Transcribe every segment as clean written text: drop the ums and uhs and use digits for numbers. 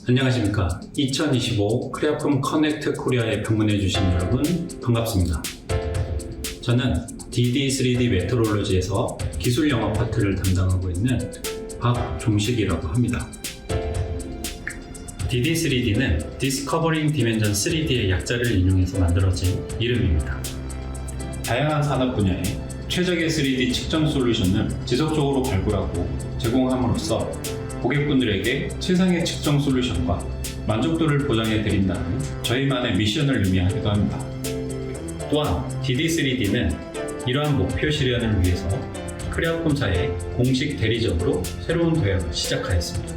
안녕하십니까. 2025 크레아품 커넥트 코리아에 방문해 주신 여러분 반갑습니다. 저는 DD3D 메트롤로지에서 기술 영업 파트를 담당하고 있는 박종식이라고 합니다. DD3D는 Discovering Dimension 3D의 약자를 인용해서 만들어진 이름입니다. 다양한 산업 분야에 최적의 3D 측정 솔루션을 지속적으로 발굴하고 제공함으로써 고객분들에게 최상의 측정 솔루션과 만족도를 보장해 드린다는 저희만의 미션을 의미하기도 합니다. 또한 DD3D는 이러한 목표 실현을 위해서 크레아품사에 공식 대리점으로 새로운 도약을 시작하였습니다.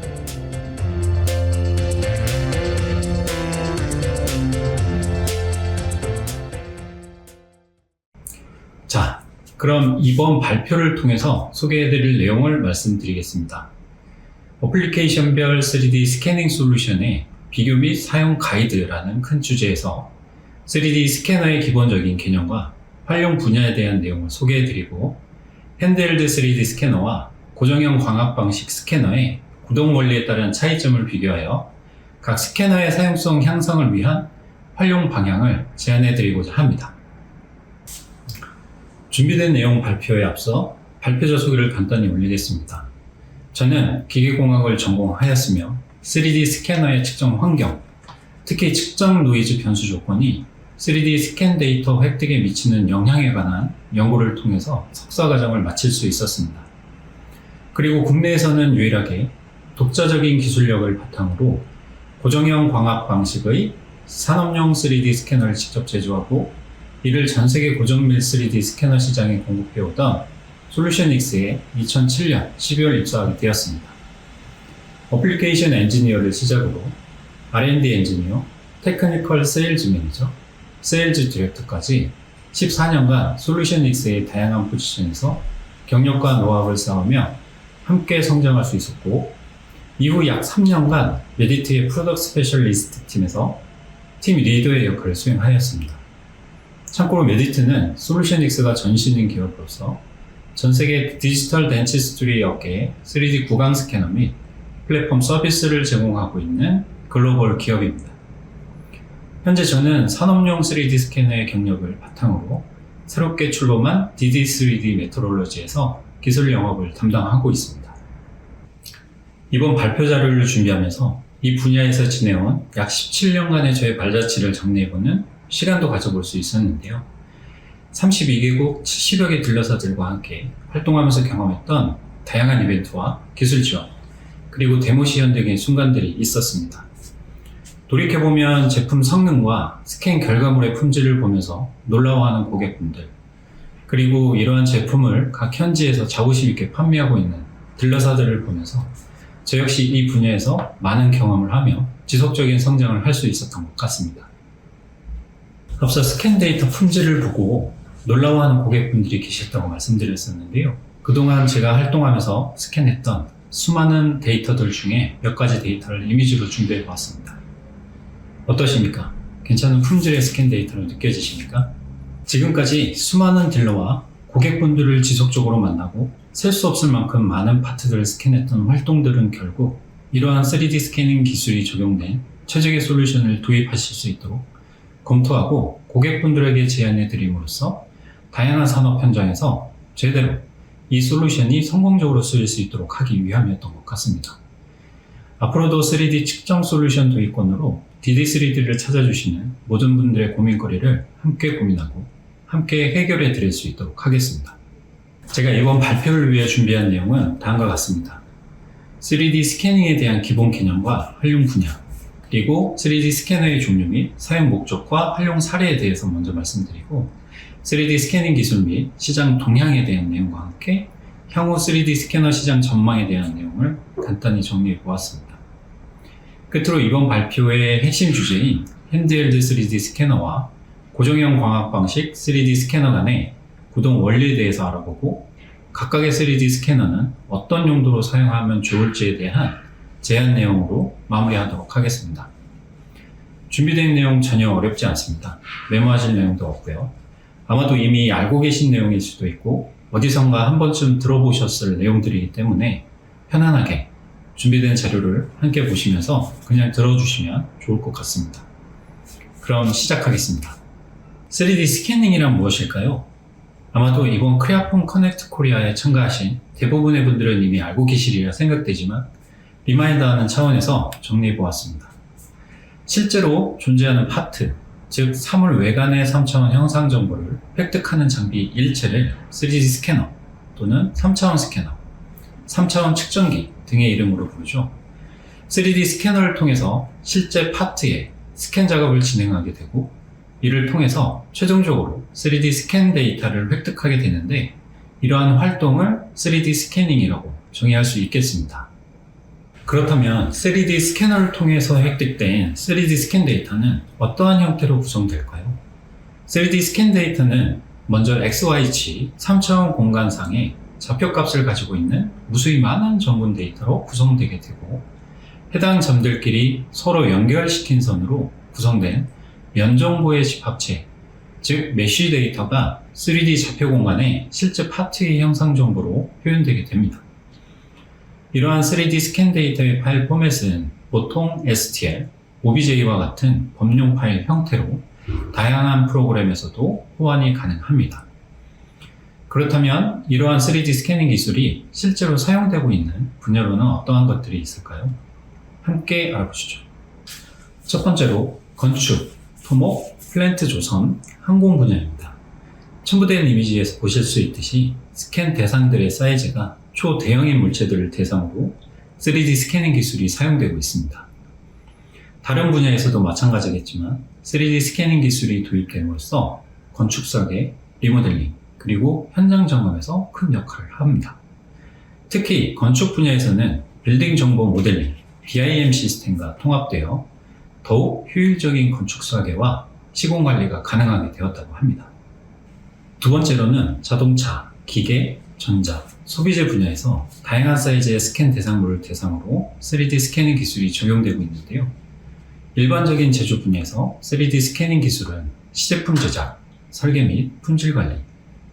자, 그럼 이번 발표를 통해서 소개해드릴 내용을 말씀드리겠습니다. 어플리케이션별 3D 스캐닝 솔루션의 비교 및 사용 가이드라는 큰 주제에서 3D 스캐너의 기본적인 개념과 활용 분야에 대한 내용을 소개해드리고, 핸드헬드 3D 스캐너와 고정형 광학 방식 스캐너의 구동 원리에 따른 차이점을 비교하여 각 스캐너의 사용성 향상을 위한 활용 방향을 제안해드리고자 합니다. 준비된 내용 발표에 앞서 발표자 소개를 간단히 올리겠습니다. 저는 기계공학을 전공하였으며 3D 스캐너의 측정 환경, 특히 측정 노이즈 변수 조건이 3D 스캔 데이터 획득에 미치는 영향에 관한 연구를 통해서 석사과정을 마칠 수 있었습니다. 그리고 국내에서는 유일하게 독자적인 기술력을 바탕으로 고정형 광학 방식의 산업용 3D 스캐너를 직접 제조하고 이를 전세계 고정밀 3D 스캐너 시장에 공급해오던 솔루션익스에 2007년 12월 입사하게 되었습니다. 어플리케이션 엔지니어를 시작으로 R&D 엔지니어, 테크니컬 세일즈 매니저, 세일즈 디렉터까지 14년간 솔루션익스의 다양한 포지션에서 경력과 노하우를 쌓으며 함께 성장할 수 있었고, 이후 약 3년간 메디트의 프로덕트 스페셜리스트 팀에서 팀 리더의 역할을 수행하였습니다. 참고로 메디트는 솔루션익스가 전신인 기업으로서 전 세계 디지털 덴티스트리 업계에 3D 구강 스캐너 및 플랫폼 서비스를 제공하고 있는 글로벌 기업입니다. 현재 저는 산업용 3D 스캐너의 경력을 바탕으로 새롭게 출범한 DD3D 메트롤로지에서 기술 영업을 담당하고 있습니다. 이번 발표 자료를 준비하면서 이 분야에서 지내온 약 17년간의 저의 발자취를 정리해보는 시간도 가져볼 수 있었는데요. 32개국 70여 개 딜러사들과 함께 활동하면서 경험했던 다양한 이벤트와 기술 지원, 그리고 데모 시연 등의 순간들이 있었습니다. 돌이켜보면 제품 성능과 스캔 결과물의 품질을 보면서 놀라워하는 고객분들, 그리고 이러한 제품을 각 현지에서 자부심 있게 판매하고 있는 딜러사들을 보면서 저 역시 이 분야에서 많은 경험을 하며 지속적인 성장을 할 수 있었던 것 같습니다. 앞서 스캔 데이터 품질을 보고 놀라워하는 고객분들이 계셨다고 말씀드렸었는데요. 그동안 제가 활동하면서 스캔했던 수많은 데이터들 중에 몇 가지 데이터를 이미지로 준비해 보았습니다. 어떠십니까? 괜찮은 품질의 스캔 데이터로 느껴지십니까? 지금까지 수많은 딜러와 고객분들을 지속적으로 만나고 셀 수 없을 만큼 많은 파트들을 스캔했던 활동들은 결국 이러한 3D 스캐닝 기술이 적용된 최적의 솔루션을 도입하실 수 있도록 검토하고 고객분들에게 제안해 드림으로써 다양한 산업 현장에서 제대로 이 솔루션이 성공적으로 쓰일 수 있도록 하기 위함이었던 것 같습니다. 앞으로도 3D 측정 솔루션 도입권으로 DD3D를 찾아주시는 모든 분들의 고민거리를 함께 고민하고 함께 해결해 드릴 수 있도록 하겠습니다. 제가 이번 발표를 위해 준비한 내용은 다음과 같습니다. 3D 스캐닝에 대한 기본 개념과 활용 분야, 그리고 3D 스캐너의 종류 및 사용 목적과 활용 사례에 대해서 먼저 말씀드리고, 3D 스캐닝 기술 및 시장 동향에 대한 내용과 함께 향후 3D 스캐너 시장 전망에 대한 내용을 간단히 정리해 보았습니다. 끝으로 이번 발표의 핵심 주제인 핸드헬드 3D 스캐너와 고정형 광학 방식 3D 스캐너 간의 구동 원리에 대해서 알아보고, 각각의 3D 스캐너는 어떤 용도로 사용하면 좋을지에 대한 제안 내용으로 마무리하도록 하겠습니다. 준비된 내용 전혀 어렵지 않습니다. 메모하실 내용도 없고요. 아마도 이미 알고 계신 내용일 수도 있고 어디선가 한 번쯤 들어보셨을 내용들이기 때문에 편안하게 준비된 자료를 함께 보시면서 그냥 들어주시면 좋을 것 같습니다. 그럼 시작하겠습니다. 3D 스캐닝이란 무엇일까요? 아마도 이번 크레아폰 커넥트 코리아에 참가하신 대부분의 분들은 이미 알고 계시리라 생각되지만 리마인더하는 차원에서 정리해보았습니다. 실제로 존재하는 파트, 즉 사물 외관의 3차원 형상 정보를 획득하는 장비 일체를 3D 스캐너 또는 3차원 스캐너, 3차원 측정기 등의 이름으로 부르죠. 3D 스캐너를 통해서 실제 파트의 스캔 작업을 진행하게 되고 이를 통해서 최종적으로 3D 스캔 데이터를 획득하게 되는데 이러한 활동을 3D 스캐닝이라고 정의할 수 있겠습니다. 그렇다면 3D 스캐너를 통해서 획득된 3D 스캔 데이터는 어떠한 형태로 구성될까요? 3D 스캔 데이터는 먼저 XY치 3차원 공간상의 좌표값을 가지고 있는 무수히 많은 전분 데이터로 구성되게 되고 해당 점들끼리 서로 연결시킨 선으로 구성된 면정보의 집합체, 즉 메쉬 데이터가 3D 좌표 공간의 실제 파트의 형상 정보로 표현되게 됩니다. 이러한 3D 스캔 데이터의 파일 포맷은 보통 STL, OBJ와 같은 범용 파일 형태로 다양한 프로그램에서도 호환이 가능합니다. 그렇다면 이러한 3D 스캐닝 기술이 실제로 사용되고 있는 분야로는 어떠한 것들이 있을까요? 함께 알아보시죠. 첫 번째로 건축, 토목, 플랜트 조성, 항공 분야입니다. 첨부된 이미지에서 보실 수 있듯이 스캔 대상들의 사이즈가 초대형인 물체들을 대상으로 3D 스캐닝 기술이 사용되고 있습니다. 다른 분야에서도 마찬가지겠지만 3D 스캐닝 기술이 도입됨으로써 건축 설계, 리모델링, 그리고 현장 점검에서 큰 역할을 합니다. 특히 건축 분야에서는 빌딩 정보 모델링, BIM 시스템과 통합되어 더욱 효율적인 건축 설계와 시공 관리가 가능하게 되었다고 합니다. 두 번째로는 자동차, 기계, 전자, 소비재 분야에서 다양한 사이즈의 스캔 대상물을 대상으로 3D 스캐닝 기술이 적용되고 있는데요. 일반적인 제조 분야에서 3D 스캐닝 기술은 시제품 제작, 설계 및 품질 관리,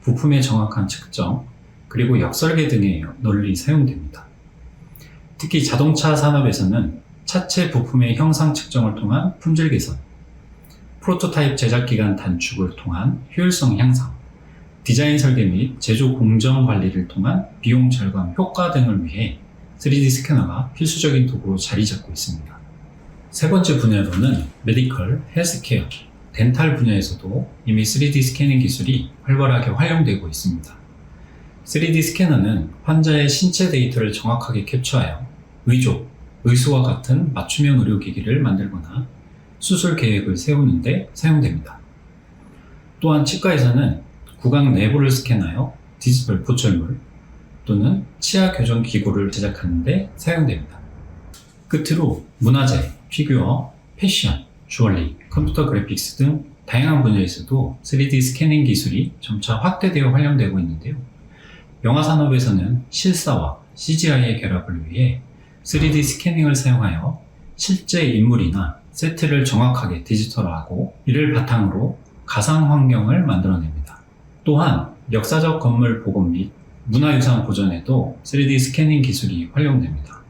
부품의 정확한 측정, 그리고 역설계 등에 널리 사용됩니다. 특히 자동차 산업에서는 차체 부품의 형상 측정을 통한 품질 개선, 프로토타입 제작 기간 단축을 통한 효율성 향상, 디자인 설계 및 제조 공정 관리를 통한 비용 절감 효과 등을 위해 3D 스캐너가 필수적인 도구로 자리 잡고 있습니다. 세 번째 분야로는 메디컬, 헬스케어, 덴탈 분야에서도 이미 3D 스캐닝 기술이 활발하게 활용되고 있습니다. 3D 스캐너는 환자의 신체 데이터를 정확하게 캡처하여 의조, 의수와 같은 맞춤형 의료기기를 만들거나 수술 계획을 세우는 데 사용됩니다. 또한 치과에서는 구강 내부를 스캔하여 디지털 보철물 또는 치아 교정 기구를 제작하는 데 사용됩니다. 끝으로 문화재, 피규어, 패션, 주얼리, 컴퓨터 그래픽스 등 다양한 분야에서도 3D 스캐닝 기술이 점차 확대되어 활용되고 있는데요. 영화 산업에서는 실사와 CGI의 결합을 위해 3D 스캐닝을 사용하여 실제 인물이나 세트를 정확하게 디지털화하고 이를 바탕으로 가상 환경을 만들어냅니다. 또한 역사적 건물 복원 및 문화유산 보존에도 3D 스캐닝 기술이 활용됩니다.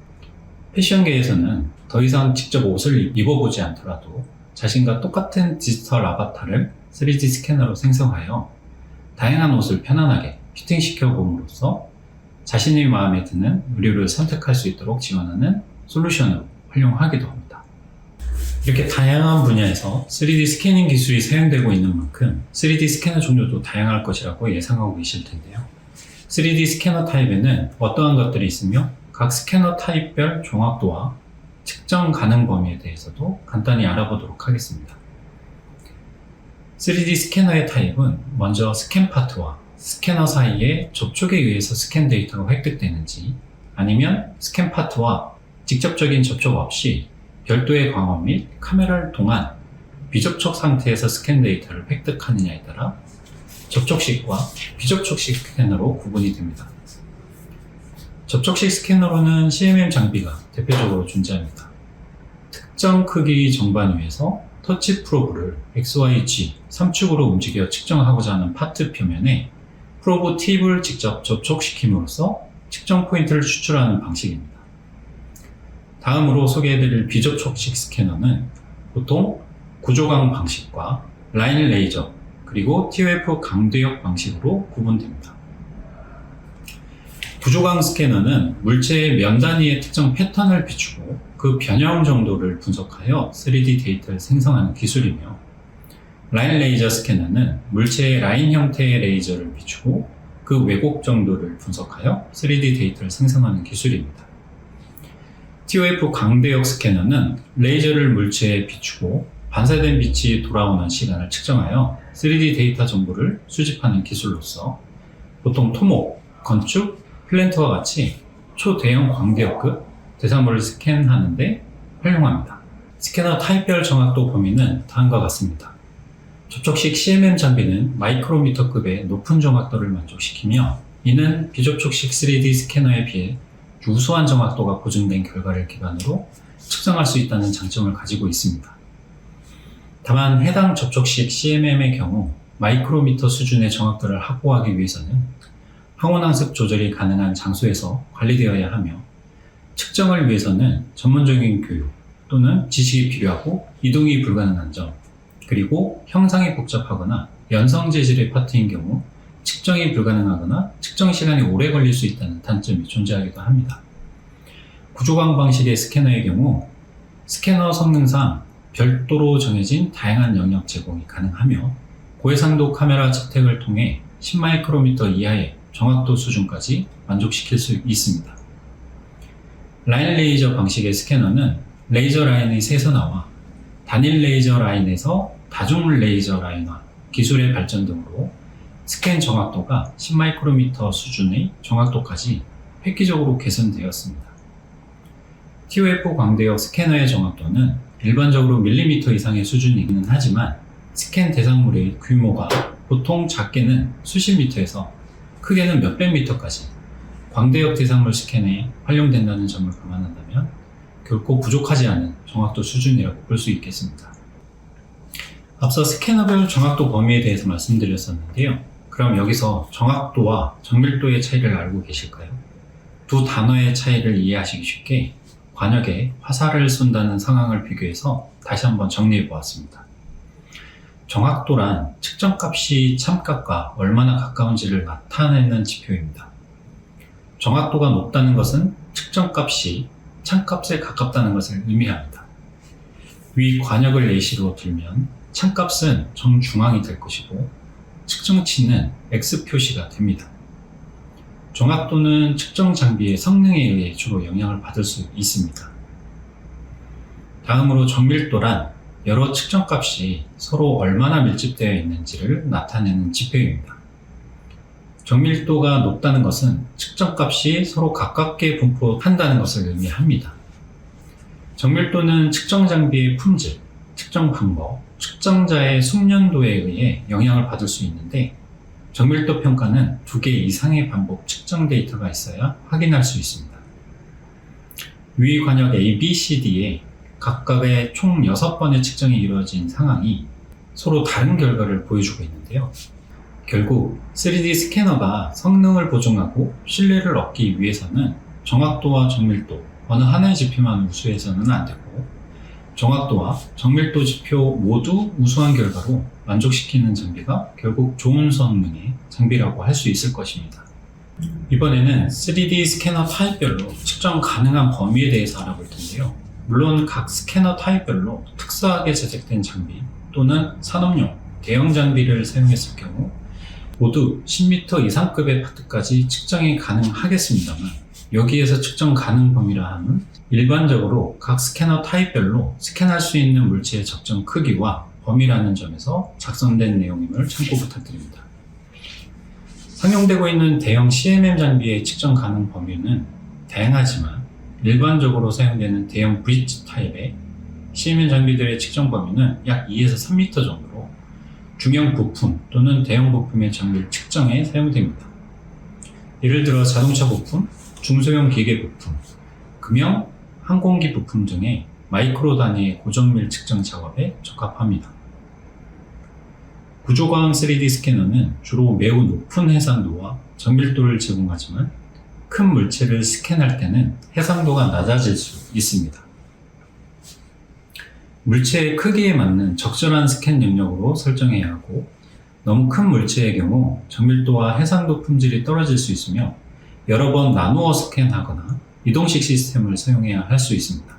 패션계에서는 더 이상 직접 옷을 입어보지 않더라도 자신과 똑같은 디지털 아바타를 3D 스캐너로 생성하여 다양한 옷을 편안하게 피팅시켜 봄으로써 자신의 마음에 드는 의류를 선택할 수 있도록 지원하는 솔루션으로 활용하기도 합니다. 이렇게 다양한 분야에서 3D 스캐닝 기술이 사용되고 있는 만큼 3D 스캐너 종류도 다양할 것이라고 예상하고 계실 텐데요. 3D 스캐너 타입에는 어떠한 것들이 있으며 각 스캐너 타입별 정확도와 측정 가능 범위에 대해서도 간단히 알아보도록 하겠습니다. 3D 스캐너의 타입은 먼저 스캔 파트와 스캐너 사이의 접촉에 의해서 스캔 데이터가 획득되는지 아니면 스캔 파트와 직접적인 접촉 없이 별도의 광원 및 카메라를 통한 비접촉 상태에서 스캔 데이터를 획득하느냐에 따라 접촉식과 비접촉식 스캐너로 구분이 됩니다. 접촉식 스캐너로는 CMM 장비가 대표적으로 존재합니다. 특정 크기 정반 위에서 터치 프로브를 XYG 3축으로 움직여 측정하고자 하는 파트 표면에 프로브 팁을 직접 접촉시킴으로써 측정 포인트를 추출하는 방식입니다. 다음으로 소개해드릴 비접촉식 스캐너는 보통 구조광 방식과 라인 레이저 그리고 TOF 강도역 방식으로 구분됩니다. 구조광 스캐너는 물체의 면 단위의 특정 패턴을 비추고 그 변형 정도를 분석하여 3D 데이터를 생성하는 기술이며, 라인 레이저 스캐너는 물체의 라인 형태의 레이저를 비추고 그 왜곡 정도를 분석하여 3D 데이터를 생성하는 기술입니다. TOF 강대역 스캐너는 레이저를 물체에 비추고 반사된 빛이 돌아오는 시간을 측정하여 3D 데이터 정보를 수집하는 기술로서 보통 토목, 건축, 플랜트와 같이 초대형 광대역급 대상물을 스캔하는 데 활용합니다. 스캐너 타입별 정확도 범위는 다음과 같습니다. 접촉식 CMM 장비는 마이크로미터급의 높은 정확도를 만족시키며, 이는 비접촉식 3D 스캐너에 비해 우수한 정확도가 보증된 결과를 기반으로 측정할 수 있다는 장점을 가지고 있습니다. 다만 해당 접촉식 CMM의 경우 마이크로미터 수준의 정확도를 확보하기 위해서는 항온항습 조절이 가능한 장소에서 관리되어야 하며, 측정을 위해서는 전문적인 교육 또는 지식이 필요하고 이동이 불가능한 점, 그리고 형상이 복잡하거나 연성 재질의 파트인 경우 측정이 불가능하거나 측정 시간이 오래 걸릴 수 있다는 단점이 존재하기도 합니다. 구조광 방식의 스캐너의 경우 스캐너 성능상 별도로 정해진 다양한 영역 제공이 가능하며, 고해상도 카메라 채택을 통해 10마이크로미터 이하의 정확도 수준까지 만족시킬 수 있습니다. 라인 레이저 방식의 스캐너는 레이저 라인의 세선화와 단일 레이저 라인에서 다중 레이저 라인화 기술의 발전 등으로 스캔 정확도가 10마이크로미터 수준의 정확도까지 획기적으로 개선되었습니다. TOF 광대역 스캐너의 정확도는 일반적으로 밀리미터 이상의 수준이기는 하지만, 스캔 대상물의 규모가 보통 작게는 수십 미터에서 크게는 몇백 미터까지 광대역 대상물 스캔에 활용된다는 점을 감안한다면 결코 부족하지 않은 정확도 수준이라고 볼 수 있겠습니다. 앞서 스캐너별 정확도 범위에 대해서 말씀드렸었는데요. 그럼 여기서 정확도와 정밀도의 차이를 알고 계실까요? 두 단어의 차이를 이해하시기 쉽게 관역에 화살을 쏜다는 상황을 비교해서 다시 한번 정리해 보았습니다. 정확도란 측정값이 참값과 얼마나 가까운지를 나타내는 지표입니다. 정확도가 높다는 것은 측정값이 참값에 가깝다는 것을 의미합니다. 위 관역을 예시로 들면 참값은 정중앙이 될 것이고 측정치는 X 표시가 됩니다. 정확도는 측정 장비의 성능에 의해 주로 영향을 받을 수 있습니다. 다음으로 정밀도란 여러 측정값이 서로 얼마나 밀집되어 있는지를 나타내는 지표입니다. 정밀도가 높다는 것은 측정값이 서로 가깝게 분포한다는 것을 의미합니다. 정밀도는 측정 장비의 품질, 측정 방법, 측정자의 숙련도에 의해 영향을 받을 수 있는데, 정밀도 평가는 2개 이상의 반복 측정 데이터가 있어야 확인할 수 있습니다. 위 관역 A, B, C, D에 각각의 총 6번의 측정이 이루어진 상황이 서로 다른 결과를 보여주고 있는데요. 결국 3D 스캐너가 성능을 보증하고 신뢰를 얻기 위해서는 정확도와 정밀도 어느 하나의 지표만 우수해서는 안 되고, 정확도와 정밀도 지표 모두 우수한 결과로 만족시키는 장비가 결국 좋은 성능의 장비라고 할 수 있을 것입니다. 이번에는 3D 스캐너 타입별로 측정 가능한 범위에 대해서 알아볼 텐데요. 물론 각 스캐너 타입별로 특수하게 제작된 장비 또는 산업용 대형 장비를 사용했을 경우 모두 10m 이상급의 파트까지 측정이 가능하겠습니다만, 여기에서 측정 가능 범위라 함은 일반적으로 각 스캐너 타입별로 스캔할 수 있는 물체의 적정 크기와 범위라는 점에서 작성된 내용임을 참고 부탁드립니다. 상용되고 있는 대형 CMM 장비의 측정 가능 범위는 다양하지만, 일반적으로 사용되는 대형 브릿지 타입의 CMM 장비들의 측정 범위는 약 2에서 3m 정도로 중형 부품 또는 대형 부품의 장비 측정에 사용됩니다. 예를 들어 자동차 부품, 중소형 기계 부품, 금형, 항공기 부품 등의 마이크로 단위의 고정밀 측정 작업에 적합합니다. 구조광 3D 스캐너는 주로 매우 높은 해상도와 정밀도를 제공하지만, 큰 물체를 스캔할 때는 해상도가 낮아질 수 있습니다. 물체의 크기에 맞는 적절한 스캔 영역으로 설정해야 하고, 너무 큰 물체의 경우 정밀도와 해상도 품질이 떨어질 수 있으며 여러 번 나누어 스캔하거나 이동식 시스템을 사용해야 할 수 있습니다.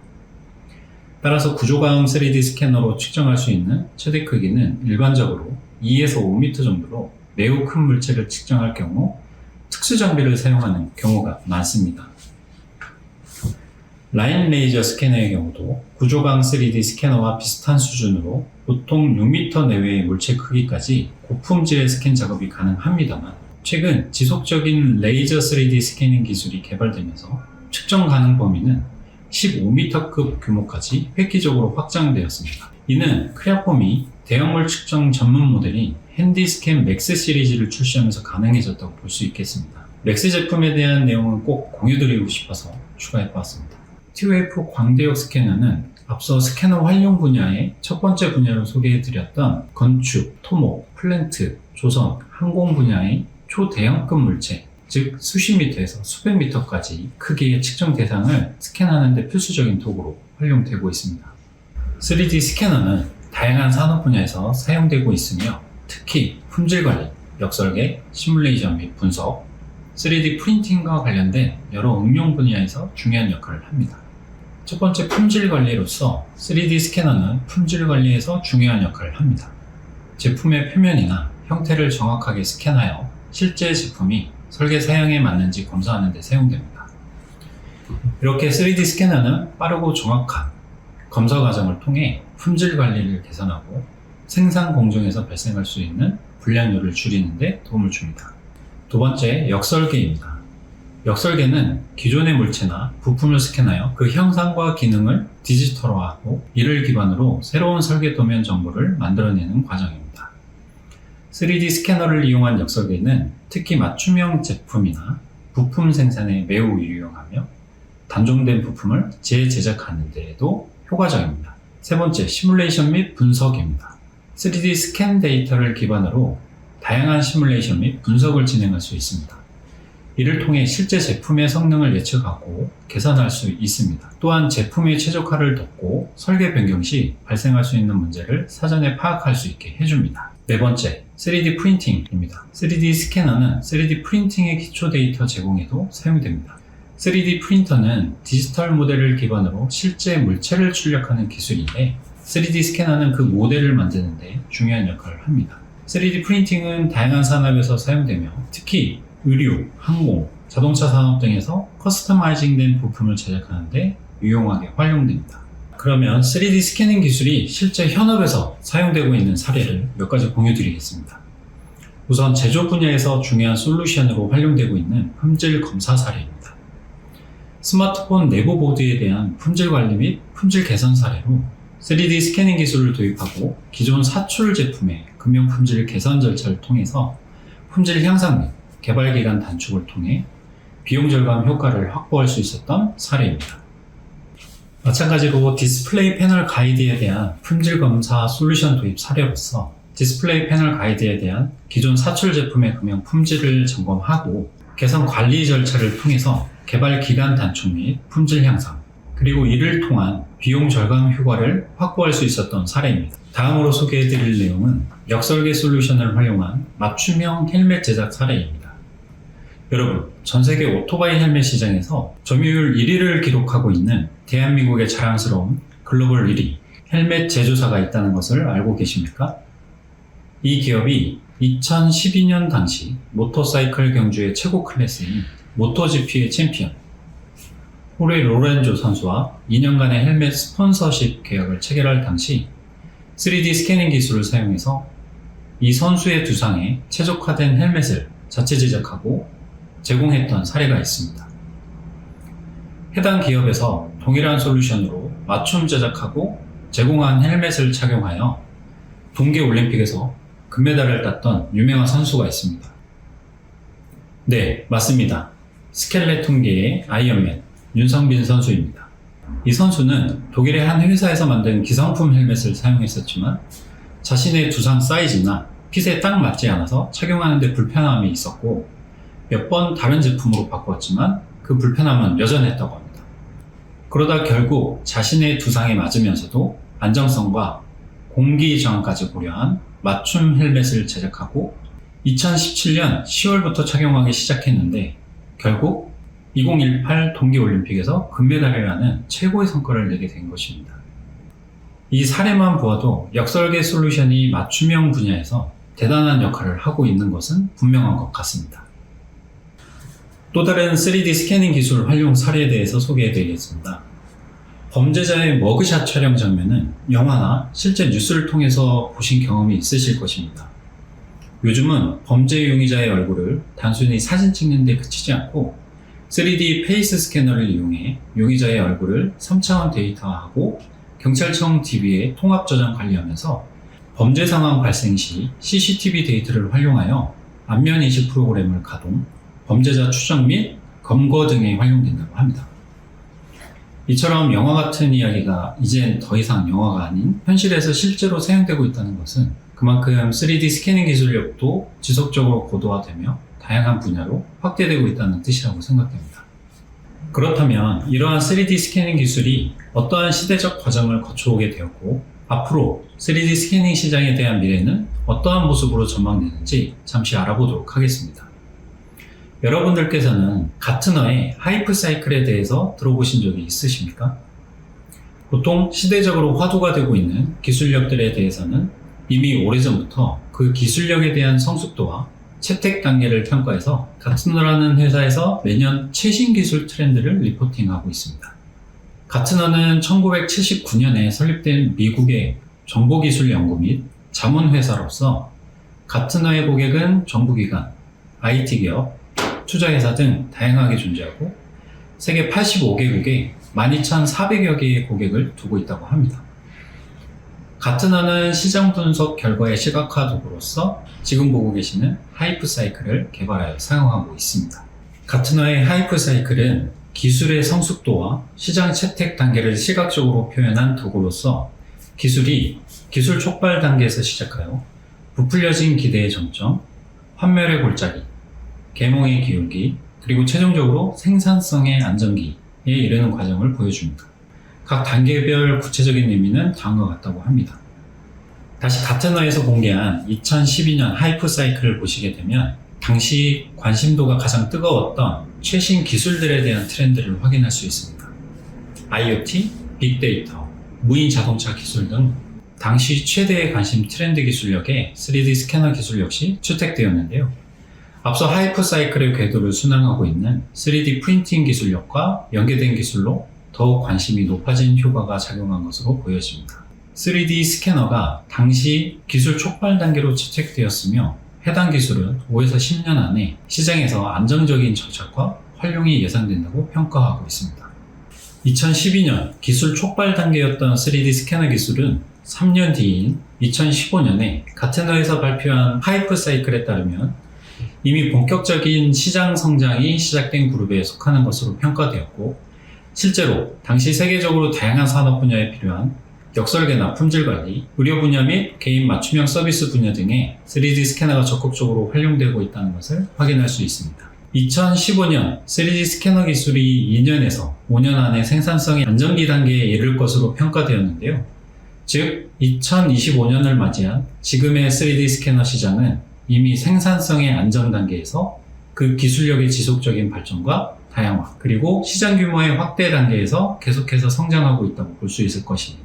따라서 구조감 3D 스캐너로 측정할 수 있는 최대 크기는 일반적으로 2에서 5m 정도로 매우 큰 물체를 측정할 경우 특수 장비를 사용하는 경우가 많습니다. 라인 레이저 스캐너의 경우도 구조강 3D 스캐너와 비슷한 수준으로 보통 6m 내외의 물체 크기까지 고품질의 스캔 작업이 가능합니다만, 최근 지속적인 레이저 3D 스캐닝 기술이 개발되면서 측정 가능 범위는 15m급 규모까지 획기적으로 확장되었습니다. 이는 크레아폼이 대형물 측정 전문 모델인 핸디스캔 맥스 시리즈를 출시하면서 가능해졌다고 볼 수 있겠습니다. 맥스 제품에 대한 내용은 꼭 공유드리고 싶어서 추가해보았습니다. T-웨이프 광대역 스캐너는 앞서 스캐너 활용 분야의 첫 번째 분야로 소개해드렸던 건축, 토목, 플랜트, 조선, 항공 분야의 초대형급 물체, 즉 수십 미터에서 수백 미터까지 크기의 측정 대상을 스캔하는 데 필수적인 도구로 활용되고 있습니다. 3D 스캐너는 다양한 산업 분야에서 사용되고 있으며 특히 품질 관리, 역설계, 시뮬레이션 및 분석, 3D 프린팅과 관련된 여러 응용 분야에서 중요한 역할을 합니다. 첫 번째 품질 관리로서 3D 스캐너는 품질 관리에서 중요한 역할을 합니다. 제품의 표면이나 형태를 정확하게 스캔하여 실제 제품이 설계 사양에 맞는지 검사하는 데 사용됩니다. 이렇게 3D 스캐너는 빠르고 정확한 검사 과정을 통해 품질 관리를 개선하고 생산 공정에서 발생할 수 있는 불량률을 줄이는 데 도움을 줍니다. 두 번째, 역설계입니다. 역설계는 기존의 물체나 부품을 스캔하여 그 형상과 기능을 디지털화하고 이를 기반으로 새로운 설계 도면 정보를 만들어내는 과정입니다. 3D 스캐너를 이용한 역설계는 특히 맞춤형 제품이나 부품 생산에 매우 유용하며 단종된 부품을 재제작하는 데에도 효과적입니다. 세 번째, 시뮬레이션 및 분석입니다. 3D 스캔 데이터를 기반으로 다양한 시뮬레이션 및 분석을 진행할 수 있습니다. 이를 통해 실제 제품의 성능을 예측하고 개선할 수 있습니다. 또한 제품의 최적화를 돕고 설계 변경 시 발생할 수 있는 문제를 사전에 파악할 수 있게 해줍니다. 네 번째, 3D 프린팅입니다. 3D 스캐너는 3D 프린팅의 기초 데이터 제공에도 사용됩니다. 3D 프린터는 디지털 모델을 기반으로 실제 물체를 출력하는 기술인데 3D 스캐너는 그 모델을 만드는 데 중요한 역할을 합니다. 3D 프린팅은 다양한 산업에서 사용되며 특히 의류, 항공, 자동차 산업 등에서 커스터마이징된 부품을 제작하는 데 유용하게 활용됩니다. 그러면 3D 스캐닝 기술이 실제 현업에서 사용되고 있는 사례를 몇 가지 공유드리겠습니다. 우선 제조 분야에서 중요한 솔루션으로 활용되고 있는 품질 검사 사례입니다. 스마트폰 내부 보드에 대한 품질 관리 및 품질 개선 사례로 3D 스캐닝 기술을 도입하고 기존 사출 제품의 금형 품질 개선 절차를 통해서 품질 향상 및 개발 기간 단축을 통해 비용 절감 효과를 확보할 수 있었던 사례입니다. 마찬가지로 디스플레이 패널 가이드에 대한 품질 검사 솔루션 도입 사례로서 디스플레이 패널 가이드에 대한 기존 사출 제품의 금형 품질을 점검하고 개선 관리 절차를 통해서 개발 기간 단축 및 품질 향상, 그리고 이를 통한 비용 절감 효과를 확보할 수 있었던 사례입니다. 다음으로 소개해드릴 내용은 역설계 솔루션을 활용한 맞춤형 헬멧 제작 사례입니다. 여러분, 전세계 오토바이 헬멧 시장에서 점유율 1위를 기록하고 있는 대한민국의 자랑스러운 글로벌 1위 헬멧 제조사가 있다는 것을 알고 계십니까? 이 기업이 2012년 당시 모터사이클 경주의 최고 클래스인 모토GP의 챔피언 호레 로렌조 선수와 2년간의 헬멧 스폰서십 계약을 체결할 당시 3D 스캐닝 기술을 사용해서 이 선수의 두상에 최적화된 헬멧을 자체 제작하고 제공했던 사례가 있습니다. 해당 기업에서 동일한 솔루션으로 맞춤 제작하고 제공한 헬멧을 착용하여 동계올림픽에서 금메달을 땄던 유명한 선수가 있습니다. 네, 맞습니다. 스켈레톤계의 아이언맨 윤성빈 선수입니다. 이 선수는 독일의 한 회사에서 만든 기성품 헬멧을 사용했었지만 자신의 두상 사이즈나 핏에 딱 맞지 않아서 착용하는 데 불편함이 있었고 몇 번 다른 제품으로 바꾸었지만 그 불편함은 여전했다고 합니다. 그러다 결국 자신의 두상에 맞으면서도 안정성과 공기 저항까지 고려한 맞춤 헬멧을 제작하고 2017년 10월부터 착용하기 시작했는데 결국 2018 동계올림픽에서 금메달이라는 최고의 성과를 내게 된 것입니다. 이 사례만 보아도 역설계 솔루션이 맞춤형 분야에서 대단한 역할을 하고 있는 것은 분명한 것 같습니다. 또 다른 3D 스캐닝 기술 활용 사례에 대해서 소개해드리겠습니다. 범죄자의 머그샷 촬영 장면은 영화나 실제 뉴스를 통해서 보신 경험이 있으실 것입니다. 요즘은 범죄 용의자의 얼굴을 단순히 사진 찍는 데 그치지 않고 3D 페이스 스캐너를 이용해 용의자의 얼굴을 3차원 데이터화하고 경찰청 DB에 통합 저장 관리하면서 범죄 상황 발생 시 CCTV 데이터를 활용하여 안면 인식 프로그램을 가동, 범죄자 추적 및 검거 등에 활용된다고 합니다. 이처럼 영화 같은 이야기가 이젠 더 이상 영화가 아닌 현실에서 실제로 사용되고 있다는 것은 그만큼 3D 스캐닝 기술력도 지속적으로 고도화되며 다양한 분야로 확대되고 있다는 뜻이라고 생각됩니다. 그렇다면 이러한 3D 스캐닝 기술이 어떠한 시대적 과정을 거쳐오게 되었고 앞으로 3D 스캐닝 시장에 대한 미래는 어떠한 모습으로 전망되는지 잠시 알아보도록 하겠습니다. 여러분들께서는 가트너의 하이프 사이클에 대해서 들어보신 적이 있으십니까? 보통 시대적으로 화두가 되고 있는 기술력들에 대해서는 이미 오래전부터 그 기술력에 대한 성숙도와 채택 단계를 평가해서 가트너라는 회사에서 매년 최신 기술 트렌드를 리포팅하고 있습니다. 가트너는 1979년에 설립된 미국의 정보기술 연구 및 자문회사로서 가트너의 고객은 정부기관, IT기업, 투자회사 등 다양하게 존재하고 세계 85개국에 12,400여 개의 고객을 두고 있다고 합니다. 가트너는 시장 분석 결과의 시각화 도구로서 지금 보고 계시는 하이프 사이클을 개발하여 사용하고 있습니다. 가트너의 하이프 사이클은 기술의 성숙도와 시장 채택 단계를 시각적으로 표현한 도구로서 기술이 기술 촉발 단계에서 시작하여 부풀려진 기대의 정점, 환멸의 골짜기, 계몽의 기울기, 그리고 최종적으로 생산성의 안정기에 이르는 과정을 보여줍니다. 각 단계별 구체적인 의미는 다음과 같다고 합니다. 다시 가트너에서 공개한 2012년 하이프 사이클을 보시게 되면 당시 관심도가 가장 뜨거웠던 최신 기술들에 대한 트렌드를 확인할 수 있습니다. IoT, 빅데이터, 무인 자동차 기술 등 당시 최대의 관심 트렌드 기술력에 3D 스캐너 기술 역시 채택되었는데요. 앞서 하이프 사이클의 궤도를 순항하고 있는 3D 프린팅 기술력과 연계된 기술로 더욱 관심이 높아진 효과가 작용한 것으로 보여집니다. 3D 스캐너가 당시 기술 촉발 단계로 채택되었으며 해당 기술은 5에서 10년 안에 시장에서 안정적인 정착과 활용이 예상된다고 평가하고 있습니다. 2012년 기술 촉발 단계였던 3D 스캐너 기술은 3년 뒤인 2015년에 가트너에서 발표한 하이프 사이클에 따르면 이미 본격적인 시장 성장이 시작된 그룹에 속하는 것으로 평가되었고 실제로 당시 세계적으로 다양한 산업 분야에 필요한 역설계나 품질 관리, 의료 분야 및 개인 맞춤형 서비스 분야 등에 3D 스캐너가 적극적으로 활용되고 있다는 것을 확인할 수 있습니다. 2015년 3D 스캐너 기술이 2년에서 5년 안에 생산성의 안정기 단계에 이를 것으로 평가되었는데요. 즉 2025년을 맞이한 지금의 3D 스캐너 시장은 이미 생산성의 안정 단계에서 그 기술력의 지속적인 발전과 다양화, 그리고 시장 규모의 확대 단계에서 계속해서 성장하고 있다고 볼 수 있을 것입니다.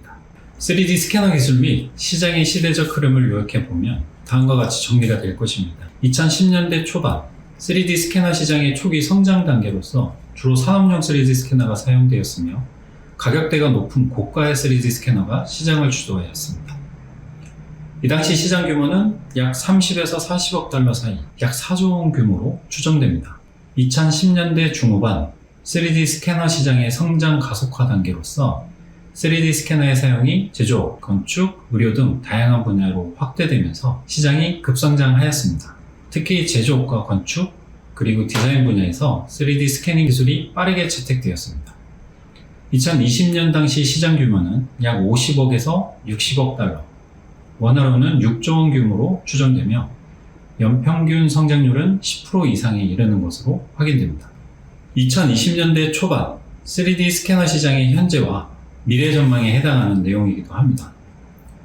3D 스캐너 기술 및 시장의 시대적 흐름을 요약해보면 다음과 같이 정리가 될 것입니다. 2010년대 초반 3D 스캐너 시장의 초기 성장 단계로서 주로 산업용 3D 스캐너가 사용되었으며 가격대가 높은 고가의 3D 스캐너가 시장을 주도하였습니다. 이 당시 시장 규모는 약 30에서 40억 달러 사이, 약 4조 원 규모로 추정됩니다. 2010년대 중후반 3D 스캐너 시장의 성장 가속화 단계로서 3D 스캐너의 사용이 제조업, 건축, 의료 등 다양한 분야로 확대되면서 시장이 급성장하였습니다. 특히 제조업과 건축, 그리고 디자인 분야에서 3D 스캐닝 기술이 빠르게 채택되었습니다. 2020년 당시 시장 규모는 약 50억에서 60억 달러, 원화로는 6조 원 규모로 추정되며 연평균 성장률은 10% 이상에 이르는 것으로 확인됩니다. 2020년대 초반 3D 스캐너 시장의 현재와 미래 전망에 해당하는 내용이기도 합니다.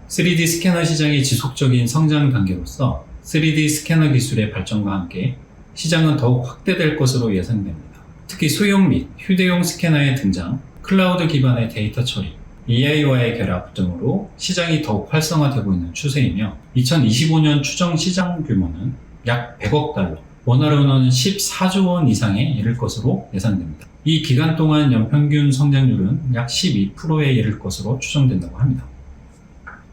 3D 스캐너 시장의 지속적인 성장 단계로서 3D 스캐너 기술의 발전과 함께 시장은 더욱 확대될 것으로 예상됩니다. 특히 소형 및 휴대용 스캐너의 등장, 클라우드 기반의 데이터 처리, AI와의 결합 등으로 시장이 더욱 활성화되고 있는 추세이며 2025년 추정 시장 규모는 약 100억 달러, 원화로는 14조 원 이상에 이를 것으로 예상됩니다. 이 기간 동안 연평균 성장률은 약 12%에 이를 것으로 추정된다고 합니다.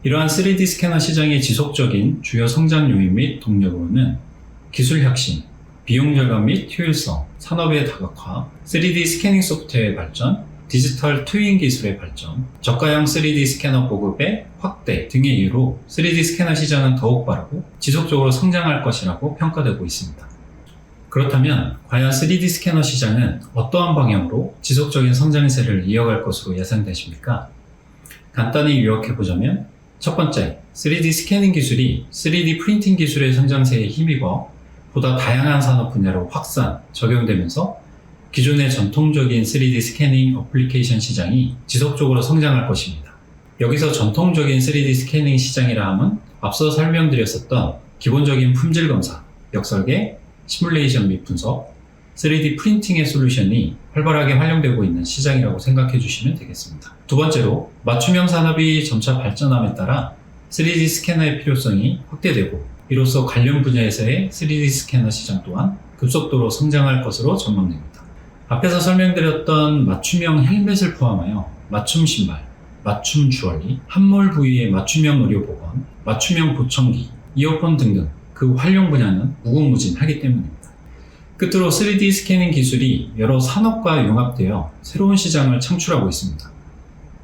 이러한 3D 스캐너 시장의 지속적인 주요 성장 요인 및 동력으로는 기술 혁신, 비용 절감 및 효율성, 산업의 다각화, 3D 스캐닝 소프트웨어의 발전, 디지털 트윈 기술의 발전, 저가형 3D 스캐너 보급의 확대 등의 이유로 3D 스캐너 시장은 더욱 빠르고 지속적으로 성장할 것이라고 평가되고 있습니다. 그렇다면 과연 3D 스캐너 시장은 어떠한 방향으로 지속적인 성장세를 이어갈 것으로 예상되십니까? 간단히 요약해보자면 첫 번째, 3D 스캐닝 기술이 3D 프린팅 기술의 성장세에 힘입어 보다 다양한 산업 분야로 확산, 적용되면서 기존의 전통적인 3D 스캐닝 어플리케이션 시장이 지속적으로 성장할 것입니다. 여기서 전통적인 3D 스캐닝 시장이라 함은 앞서 설명드렸었던 기본적인 품질 검사, 역설계, 시뮬레이션 및 분석, 3D 프린팅의 솔루션이 활발하게 활용되고 있는 시장이라고 생각해 주시면 되겠습니다. 두 번째로, 맞춤형 산업이 점차 발전함에 따라 3D 스캐너의 필요성이 확대되고 이로써 관련 분야에서의 3D 스캐너 시장 또한 급속도로 성장할 것으로 전망됩니다. 앞에서 설명드렸던 맞춤형 헬멧을 포함하여 맞춤 신발, 맞춤 주얼리, 함몰 부위의 맞춤형 의료보건, 맞춤형 보청기, 이어폰 등등 그 활용 분야는 무궁무진하기 때문입니다. 끝으로 3D 스캐닝 기술이 여러 산업과 융합되어 새로운 시장을 창출하고 있습니다.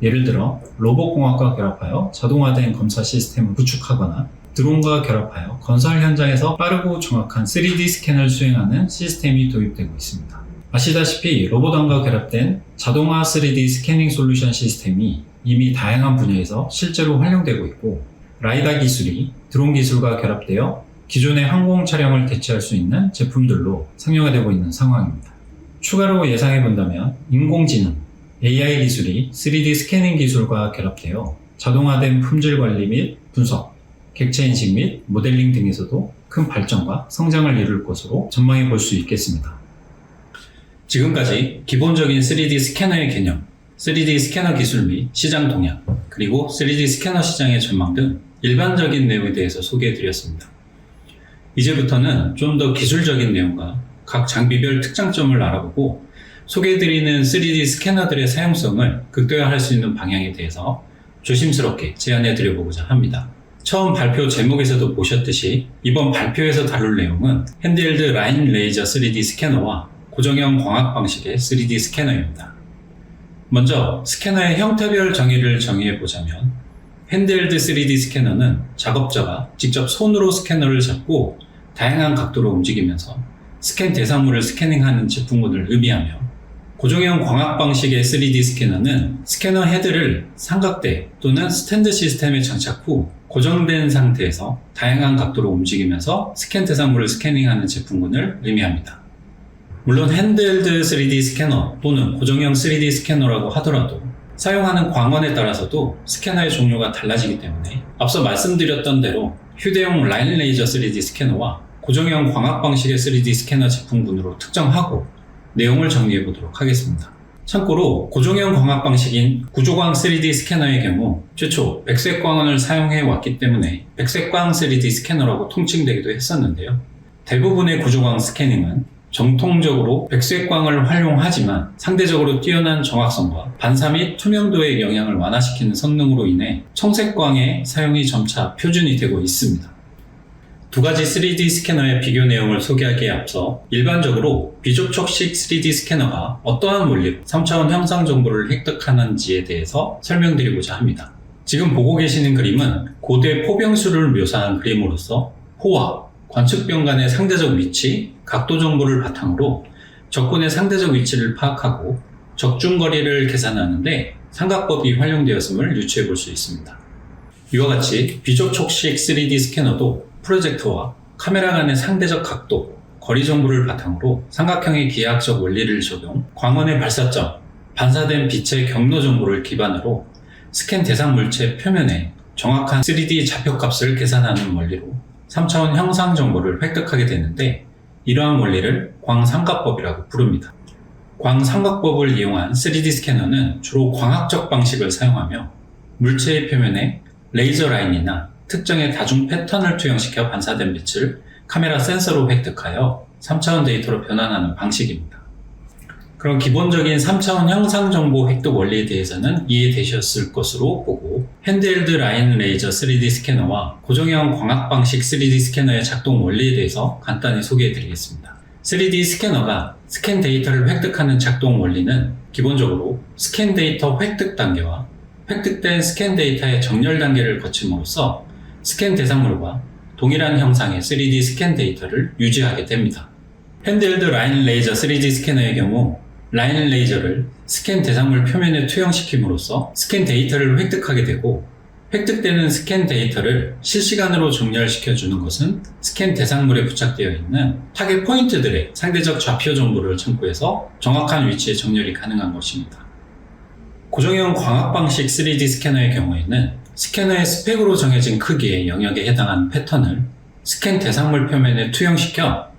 예를 들어 로봇공학과 결합하여 자동화된 검사 시스템을 구축하거나 드론과 결합하여 건설 현장에서 빠르고 정확한 3D 스캔을 수행하는 시스템이 도입되고 있습니다. 아시다시피 로봇원과 결합된 자동화 3D 스캐닝 솔루션 시스템이 이미 다양한 분야에서 실제로 활용되고 있고 라이다 기술이 드론 기술과 결합되어 기존의 항공 촬영을 대체할 수 있는 제품들로 상용화되고 있는 상황입니다. 추가로 예상해본다면 인공지능, AI 기술이 3D 스캐닝 기술과 결합되어 자동화된 품질 관리 및 분석, 객체 인식 및 모델링 등에서도 큰 발전과 성장을 이룰 것으로 전망해 볼 수 있겠습니다. 지금까지 기본적인 3D 스캐너의 개념, 3D 스캐너 기술 및 시장 동향, 그리고 3D 스캐너 시장의 전망 등 일반적인 내용에 대해서 소개해 드렸습니다. 이제부터는 좀 더 기술적인 내용과 각 장비별 특장점을 알아보고 소개해드리는 3D 스캐너들의 사용성을 극대화할 수 있는 방향에 대해서 조심스럽게 제안해 드려보고자 합니다. 처음 발표 제목에서도 보셨듯이 이번 발표에서 다룰 내용은 핸드헬드 라인 레이저 3D 스캐너와 고정형 광학 방식의 3D 스캐너입니다. 먼저 스캐너의 형태별 정의를 정의해보자면 핸드헬드 3D 스캐너는 작업자가 직접 손으로 스캐너를 잡고 다양한 각도로 움직이면서 스캔 대상물을 스캐닝하는 제품군을 의미하며 고정형 광학 방식의 3D 스캐너는 스캐너 헤드를 삼각대 또는 스탠드 시스템에 장착 후 고정된 상태에서 다양한 각도로 움직이면서 스캔 대상물을 스캐닝하는 제품군을 의미합니다. 물론 핸드헬드 3D 스캐너 또는 고정형 3D 스캐너라고 하더라도 사용하는 광원에 따라서도 스캐너의 종류가 달라지기 때문에 앞서 말씀드렸던 대로 휴대용 라인 레이저 3D 스캐너와 고정형 광학 방식의 3D 스캐너 제품군으로 특정하고 내용을 정리해 보도록 하겠습니다. 참고로 고정형 광학 방식인 구조광 3D 스캐너의 경우 최초 백색 광원을 사용해 왔기 때문에 백색광 3D 스캐너라고 통칭되기도 했었는데요. 대부분의 구조광 스캐닝은 정통적으로 백색광을 활용하지만 상대적으로 뛰어난 정확성과 반사 및 투명도의 영향을 완화시키는 성능으로 인해 청색광의 사용이 점차 표준이 되고 있습니다. 두 가지 3D 스캐너의 비교 내용을 소개하기에 앞서 일반적으로 비접촉식 3D 스캐너가 어떠한 원리로 3차원 형상 정보를 획득하는지에 대해서 설명드리고자 합니다. 지금 보고 계시는 그림은 고대 포병수를 묘사한 그림으로서 포와 관측병 간의 상대적 위치, 각도 정보를 바탕으로 적군의 상대적 위치를 파악하고 적중거리를 계산하는데 삼각법이 활용되었음을 유추해 볼 수 있습니다. 이와 같이 비접촉식 3D 스캐너도 프로젝터와 카메라 간의 상대적 각도, 거리 정보를 바탕으로 삼각형의 기하학적 원리를 적용, 광원의 발사점, 반사된 빛의 경로 정보를 기반으로 스캔 대상 물체 표면에 정확한 3D 좌표값을 계산하는 원리로 3차원 형상 정보를 획득하게 되는데, 이러한 원리를 광삼각법이라고 부릅니다. 광삼각법을 이용한 3D 스캐너는 주로 광학적 방식을 사용하며 물체의 표면에 레이저 라인이나 특정의 다중 패턴을 투영시켜 반사된 빛을 카메라 센서로 획득하여 3차원 데이터로 변환하는 방식입니다. 그럼 기본적인 3차원 형상 정보 획득 원리에 대해서는 이해되셨을 것으로 보고, 핸드헬드 라인 레이저 3D 스캐너와 고정형 광학 방식 3D 스캐너의 작동 원리에 대해서 간단히 소개해 드리겠습니다. 3D 스캐너가 스캔 데이터를 획득하는 작동 원리는 기본적으로 스캔 데이터 획득 단계와 획득된 스캔 데이터의 정렬 단계를 거침으로써 스캔 대상물과 동일한 형상의 3D 스캔 데이터를 유지하게 됩니다. 핸드헬드 라인 레이저 3D 스캐너의 경우 라인 레이저를 스캔 대상물 표면에 투영시킴으로써 스캔 데이터를 획득하게 되고, 획득되는 스캔 데이터를 실시간으로 정렬시켜주는 것은 스캔 대상물에 부착되어 있는 타겟 포인트들의 상대적 좌표 정보를 참고해서 정확한 위치에 정렬이 가능한 것입니다. 고정형 광학 방식 3D 스캐너의 경우에는 스캐너의 스펙으로 정해진 크기의 영역에 해당하는 패턴을 스캔 대상물 표면에 투영시켜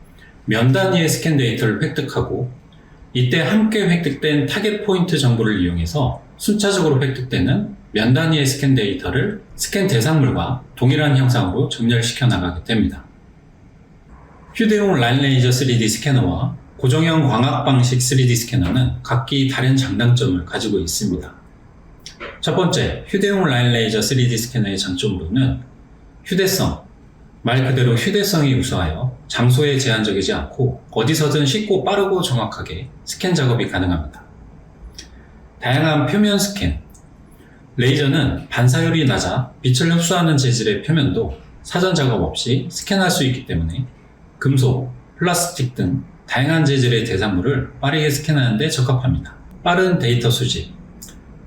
면 단위의 스캔 데이터를 획득하고, 이때 함께 획득된 타겟 포인트 정보를 이용해서 순차적으로 획득되는 면 단위의 스캔 데이터를 스캔 대상물과 동일한 형상으로 정렬시켜 나가게 됩니다. 휴대용 라인 레이저 3D 스캐너와 고정형 광학 방식 3D 스캐너는 각기 다른 장단점을 가지고 있습니다. 첫 번째, 휴대용 라인 레이저 3D 스캐너의 장점으로는 휴대성, 말 그대로 휴대성이 우수하여 장소에 제한적이지 않고 어디서든 쉽고 빠르고 정확하게 스캔 작업이 가능합니다. 다양한 표면 스캔, 레이저는 반사율이 낮아 빛을 흡수하는 재질의 표면도 사전 작업 없이 스캔할 수 있기 때문에 금속, 플라스틱 등 다양한 재질의 대상물을 빠르게 스캔하는 데 적합합니다. 빠른 데이터 수집,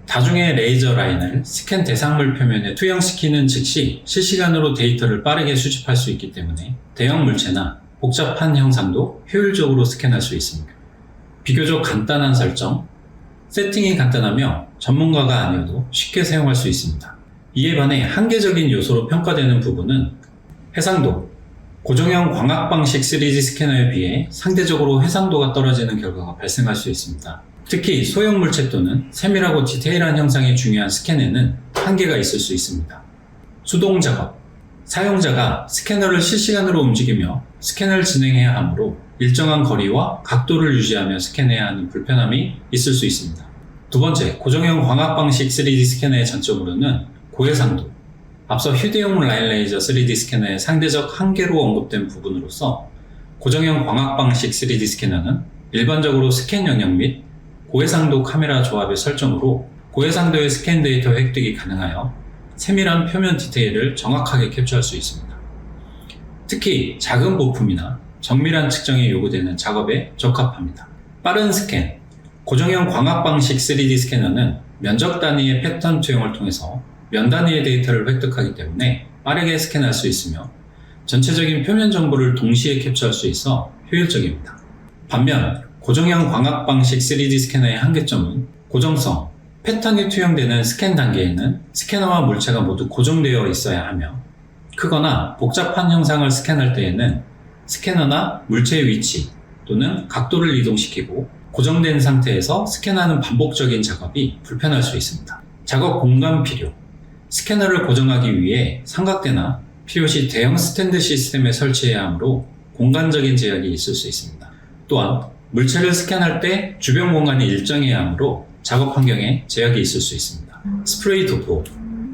다중의 레이저 라인을 스캔 대상물 표면에 투영시키는 즉시 실시간으로 데이터를 빠르게 수집할 수 있기 때문에 대형 물체나 복잡한 형상도 효율적으로 스캔할 수 있습니다. 비교적 간단한 설정, 세팅이 간단하며 전문가가 아니어도 쉽게 사용할 수 있습니다. 이에 반해 한계적인 요소로 평가되는 부분은 해상도, 고정형 광학 방식 3D 스캐너에 비해 상대적으로 해상도가 떨어지는 결과가 발생할 수 있습니다. 특히 소형 물체 또는 세밀하고 디테일한 형상이 중요한 스캔에는 한계가 있을 수 있습니다. 수동 작업, 사용자가 스캐너를 실시간으로 움직이며 스캔을 진행해야 하므로 일정한 거리와 각도를 유지하며 스캔해야 하는 불편함이 있을 수 있습니다. 두 번째, 고정형 광학 방식 3D 스캐너의 장점으로는 고해상도, 앞서 휴대용 라인 레이저 3D 스캐너의 상대적 한계로 언급된 부분으로서 고정형 광학 방식 3D 스캐너는 일반적으로 스캔 영역 및 고해상도 카메라 조합의 설정으로 고해상도의 스캔 데이터 획득이 가능하여 세밀한 표면 디테일을 정확하게 캡처할 수 있습니다. 특히 작은 부품이나 정밀한 측정이 요구되는 작업에 적합합니다. 빠른 스캔, 고정형 광학 방식 3D 스캐너는 면적 단위의 패턴 투영을 통해서 면 단위의 데이터를 획득하기 때문에 빠르게 스캔할 수 있으며 전체적인 표면 정보를 동시에 캡처할 수 있어 효율적입니다. 반면 고정형 광학 방식 3D 스캐너의 한계점은 고정성, 패턴이 투영되는 스캔 단계에는 스캐너와 물체가 모두 고정되어 있어야 하며, 크거나 복잡한 형상을 스캔할 때에는 스캐너나 물체의 위치 또는 각도를 이동시키고 고정된 상태에서 스캔하는 반복적인 작업이 불편할 수 있습니다. 작업 공간 필요, 스캐너를 고정하기 위해 삼각대나 필요시 대형 스탠드 시스템에 설치해야 하므로 공간적인 제약이 있을 수 있습니다. 또한 물체를 스캔할 때 주변 공간이 일정해야 하므로 작업 환경에 제약이 있을 수 있습니다. 스프레이 도포,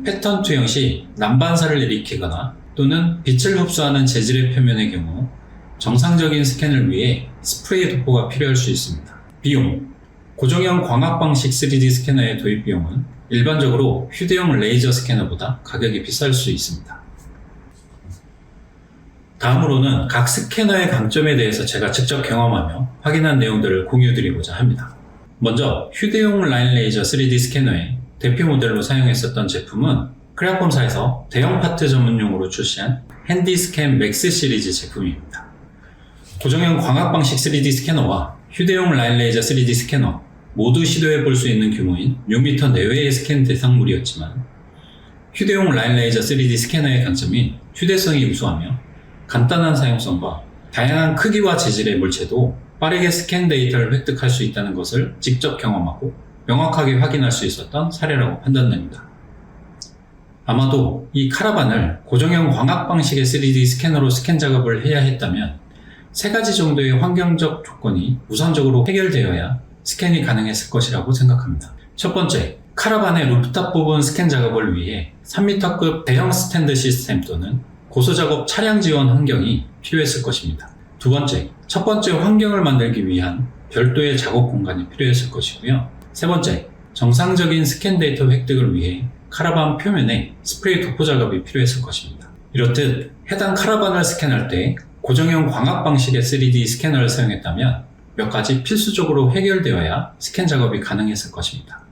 패턴 투영 시 난반사를 일으키거나 또는 빛을 흡수하는 재질의 표면의 경우 정상적인 스캔을 위해 스프레이 도포가 필요할 수 있습니다. 비용, 고정형 광학 방식 3D 스캐너의 도입 비용은 일반적으로 휴대용 레이저 스캐너보다 가격이 비쌀 수 있습니다. 다음으로는 각 스캐너의 강점에 대해서 제가 직접 경험하며 확인한 내용들을 공유드리고자 합니다. 먼저 휴대용 라인 레이저 3D 스캐너의 대표 모델로 사용했었던 제품은 크레아콤사에서 대형 파트 전문용으로 출시한 핸디스캔 맥스 시리즈 제품입니다. 고정형 광학 방식 3D 스캐너와 휴대용 라인 레이저 3D 스캐너 모두 시도해 볼 수 있는 규모인 6m 내외의 스캔 대상물이었지만 휴대용 라인 레이저 3D 스캐너의 강점인 휴대성이 우수하며 간단한 사용성과 다양한 크기와 재질의 물체도 빠르게 스캔 데이터를 획득할 수 있다는 것을 직접 경험하고 명확하게 확인할 수 있었던 사례라고 판단됩니다. 아마도 이 카라반을 고정형 광학 방식의 3D 스캐너로 스캔 작업을 해야 했다면 3가지 정도의 환경적 조건이 우선적으로 해결되어야 스캔이 가능했을 것이라고 생각합니다. 첫 번째, 카라반의 루프탑 부분 스캔 작업을 위해 3m급 대형 스탠드 시스템 또는 고소작업 차량 지원 환경이 필요했을 것입니다. 두 번째, 첫 번째 환경을 만들기 위한 별도의 작업 공간이 필요했을 것이고요. 세 번째, 정상적인 스캔 데이터 획득을 위해 카라반 표면에 스프레이 도포 작업이 필요했을 것입니다. 이렇듯 해당 카라반을 스캔할 때 고정형 광학 방식의 3D 스캐너를 사용했다면 몇 가지 필수적으로 해결되어야 스캔 작업이 가능했을 것입니다.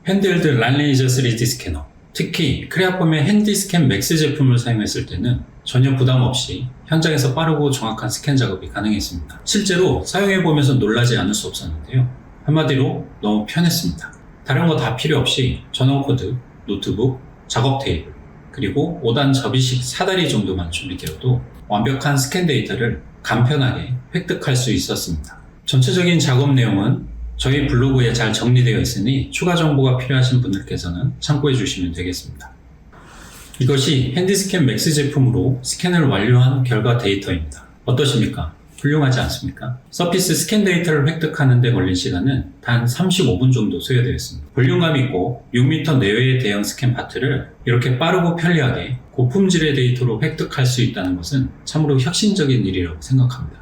핸드헬드 라인 레이저 3D 스캐너, 특히 크레아폼의 핸디스캔 맥스 제품을 사용했을 때는 전혀 부담 없이 현장에서 빠르고 정확한 스캔 작업이 가능했습니다. 실제로 사용해보면서 놀라지 않을 수 없었는데요. 한마디로 너무 편했습니다. 다른 거 다 필요 없이 전원 코드, 노트북, 작업 테이블, 그리고 5단 접이식 사다리 정도만 준비되어도 완벽한 스캔 데이터를 간편하게 획득할 수 있었습니다. 전체적인 작업 내용은 저희 블로그에 잘 정리되어 있으니 추가 정보가 필요하신 분들께서는 참고해 주시면 되겠습니다. 이것이 핸디스캔 맥스 제품으로 스캔을 완료한 결과 데이터입니다. 어떠십니까? 훌륭하지 않습니까? 서피스 스캔 데이터를 획득하는 데 걸린 시간은 단 35분 정도 소요되었습니다. 볼륨감 있고 6m 내외의 대형 스캔 파트를 이렇게 빠르고 편리하게 고품질의 데이터로 획득할 수 있다는 것은 참으로 혁신적인 일이라고 생각합니다.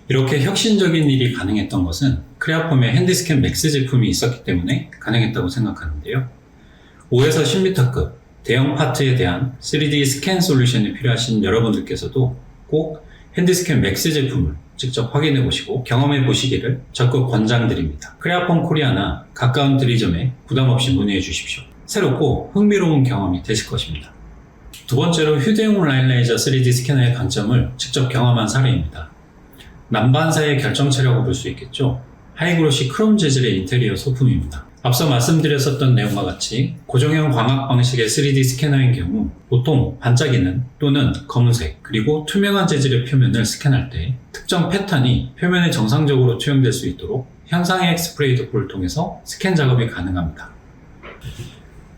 이렇게 혁신적인 일이 가능했던 것은 크레아폼의 핸디스캔 맥스 제품이 있었기 때문에 가능했다고 생각하는데요. 5에서 10m급 대형 파트에 대한 3D 스캔 솔루션이 필요하신 여러분들께서도 꼭 핸디스캔 맥스 제품을 직접 확인해 보시고 경험해 보시기를 적극 권장드립니다. 크레아폼 코리아나 가까운 드리점에 부담 없이 문의해 주십시오. 새롭고 흥미로운 경험이 되실 것입니다. 두 번째로 휴대용 라인 레이저 3D 스캐너의 강점을 직접 경험한 사례입니다. 남반사의 결정체라고 볼 수 있겠죠. 하이그로시 크롬 재질의 인테리어 소품입니다. 앞서 말씀드렸었던 내용과 같이 고정형 광학 방식의 3D 스캐너인 경우 보통 반짝이는 또는 검은색 그리고 투명한 재질의 표면을 스캔할 때 특정 패턴이 표면에 정상적으로 투영될 수 있도록 현상의 스프레이 도포를 통해서 스캔 작업이 가능합니다.